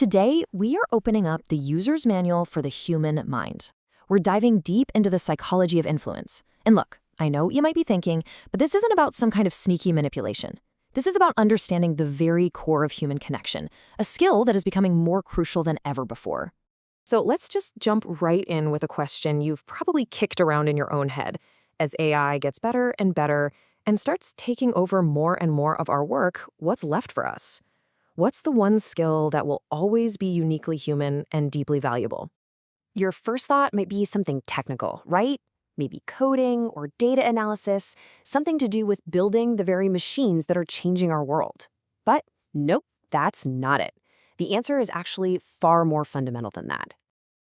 Today, we are opening up the user's manual for the human mind. We're diving deep into the psychology of influence. And look, I know you might be thinking, but this isn't about some kind of sneaky manipulation. This is about understanding the very core of human connection, a skill that is becoming more crucial than ever before. So let's just jump right in with a question you've probably kicked around in your own head. As AI gets better and better and starts taking over more and more of our work, what's left for us? What's the one skill that will always be uniquely human and deeply valuable? Your first thought might be something technical, right? Maybe coding or data analysis, something to do with building the very machines that are changing our world. But nope, that's not it. The answer is actually far more fundamental than that.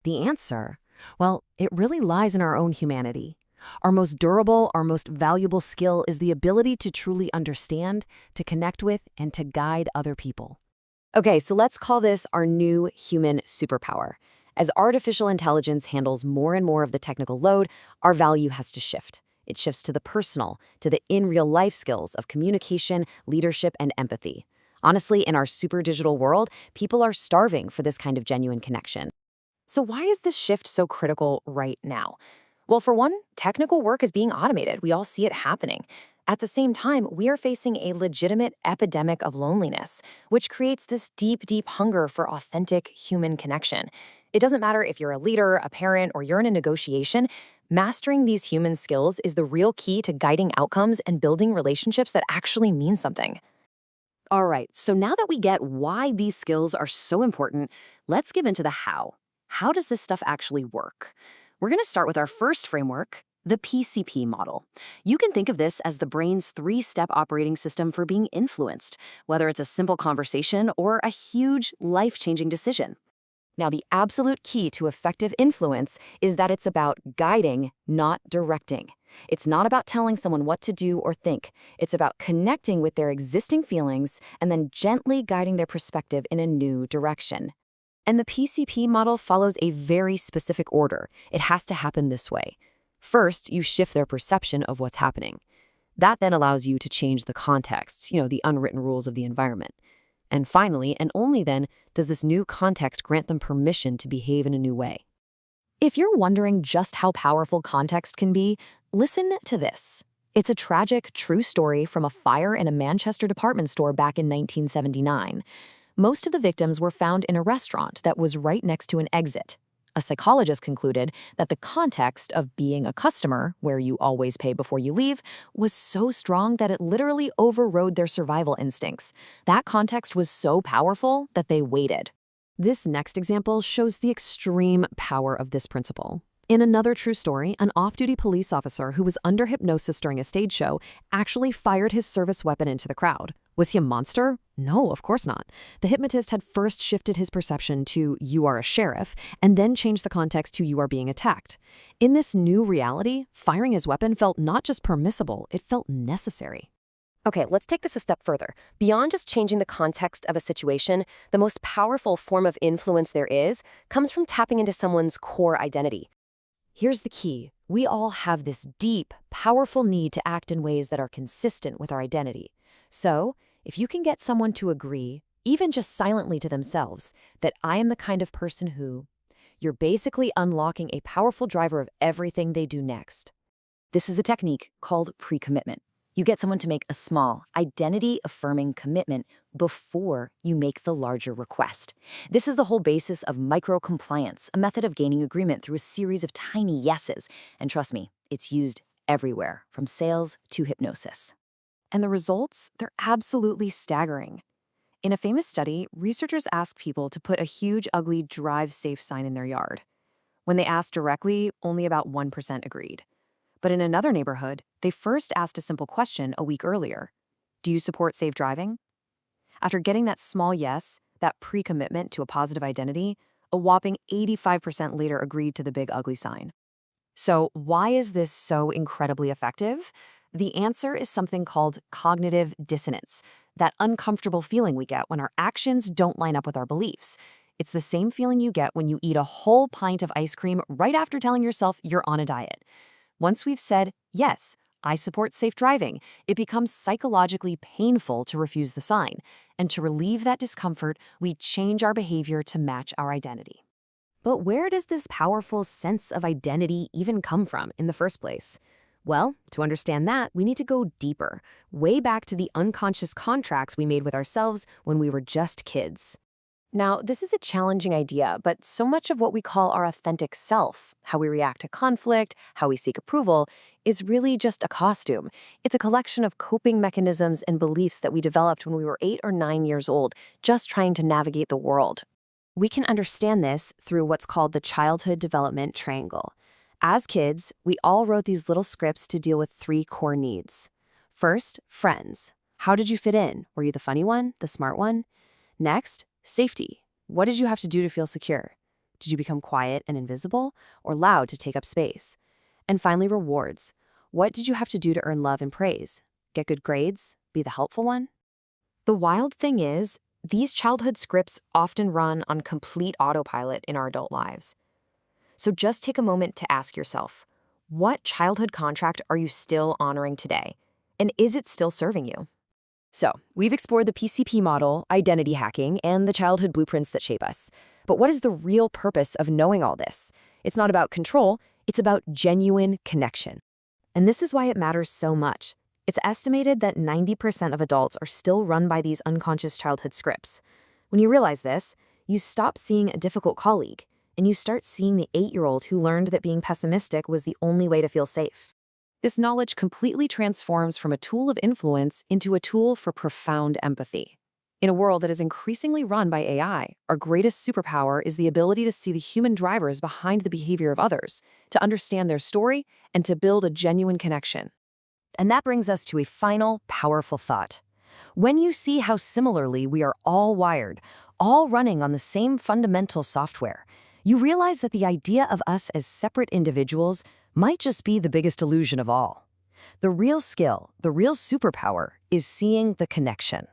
The answer? Well, it really lies in our own humanity. Our most durable, our most valuable skill is the ability to truly understand, to connect with, and to guide other people. Okay, so let's call this our new human superpower. As artificial intelligence handles more and more of the technical load, our value has to shift. It shifts to the personal, to the in-real-life skills of communication, leadership, and empathy. Honestly, in our super digital world, people are starving for this kind of genuine connection. So why is this shift so critical right now? Well, for one, technical work is being automated. We all see it happening. At the same time, we are facing a legitimate epidemic of loneliness, which creates this deep, deep hunger for authentic human connection. It doesn't matter if you're a leader, a parent, or you're in a negotiation, mastering these human skills is the real key to guiding outcomes and building relationships that actually mean something. All right, so now that we get why these skills are so important, let's give into the how. How does this stuff actually work? We're going to start with our first framework, the PCP model. You can think of this as the brain's three-step operating system for being influenced, whether it's a simple conversation or a huge, life-changing decision. Now, the absolute key to effective influence is that it's about guiding, not directing. It's not about telling someone what to do or think. It's about connecting with their existing feelings and then gently guiding their perspective in a new direction. And the PCP model follows a very specific order. It has to happen this way. First, you shift their perception of what's happening. That then allows you to change the context, the unwritten rules of the environment. And finally, and only then, does this new context grant them permission to behave in a new way. If you're wondering just how powerful context can be, listen to this. It's a tragic, true story from a fire in a Manchester department store back in 1979. Most of the victims were found in a restaurant that was right next to an exit. A psychologist concluded that the context of being a customer, where you always pay before you leave, was so strong that it literally overrode their survival instincts. That context was so powerful that they waited. This next example shows the extreme power of this principle. In another true story, an off-duty police officer who was under hypnosis during a stage show actually fired his service weapon into the crowd. Was he a monster? No, of course not. The hypnotist had first shifted his perception to "you are a sheriff" and then changed the context to "you are being attacked." In this new reality, firing his weapon felt not just permissible, it felt necessary. Okay, let's take this a step further. Beyond just changing the context of a situation, the most powerful form of influence there is comes from tapping into someone's core identity. Here's the key. We all have this deep, powerful need to act in ways that are consistent with our identity. So, if you can get someone to agree, even just silently to themselves, that I am the kind of person who, you're basically unlocking a powerful driver of everything they do next. This is a technique called pre-commitment. You get someone to make a small, identity-affirming commitment before you make the larger request. This is the whole basis of micro-compliance, a method of gaining agreement through a series of tiny yeses. And trust me, it's used everywhere, from sales to hypnosis. And the results, they're absolutely staggering. In a famous study, researchers asked people to put a huge, ugly "drive safe" sign in their yard. When they asked directly, only about 1% agreed. But in another neighborhood, they first asked a simple question a week earlier. Do you support safe driving? After getting that small yes, that pre-commitment to a positive identity, a whopping 85% later agreed to the big ugly sign. So why is this so incredibly effective? The answer is something called cognitive dissonance, that uncomfortable feeling we get when our actions don't line up with our beliefs. It's the same feeling you get when you eat a whole pint of ice cream right after telling yourself you're on a diet. Once we've said, yes, I support safe driving, it becomes psychologically painful to refuse the sign. And to relieve that discomfort, we change our behavior to match our identity. But where does this powerful sense of identity even come from in the first place? Well, to understand that, we need to go deeper, way back to the unconscious contracts we made with ourselves when we were just kids. Now, this is a challenging idea, but so much of what we call our authentic self, how we react to conflict, how we seek approval, is really just a costume. It's a collection of coping mechanisms and beliefs that we developed when we were 8 or 9 years old, just trying to navigate the world. We can understand this through what's called the childhood development triangle. As kids, we all wrote these little scripts to deal with 3 core needs. First, friends. How did you fit in? Were you the funny one, the smart one? Next, safety. What did you have to do to feel secure? Did you become quiet and invisible, or loud to take up space? And finally, rewards. What did you have to do to earn love and praise? Get good grades? Be the helpful one? The wild thing is, these childhood scripts often run on complete autopilot in our adult lives. So just take a moment to ask yourself, what childhood contract are you still honoring today? And is it still serving you? So, we've explored the PCP model, identity hacking, and the childhood blueprints that shape us. But what is the real purpose of knowing all this? It's not about control, it's about genuine connection. And this is why it matters so much. It's estimated that 90% of adults are still run by these unconscious childhood scripts. When you realize this, you stop seeing a difficult colleague, and you start seeing the 8-year-old who learned that being pessimistic was the only way to feel safe. This knowledge completely transforms from a tool of influence into a tool for profound empathy. In a world that is increasingly run by AI, our greatest superpower is the ability to see the human drivers behind the behavior of others, to understand their story, and to build a genuine connection. And that brings us to a final, powerful thought. When you see how similarly we are all wired, all running on the same fundamental software, you realize that the idea of us as separate individuals might just be the biggest illusion of all. The real skill, the real superpower, is seeing the connection.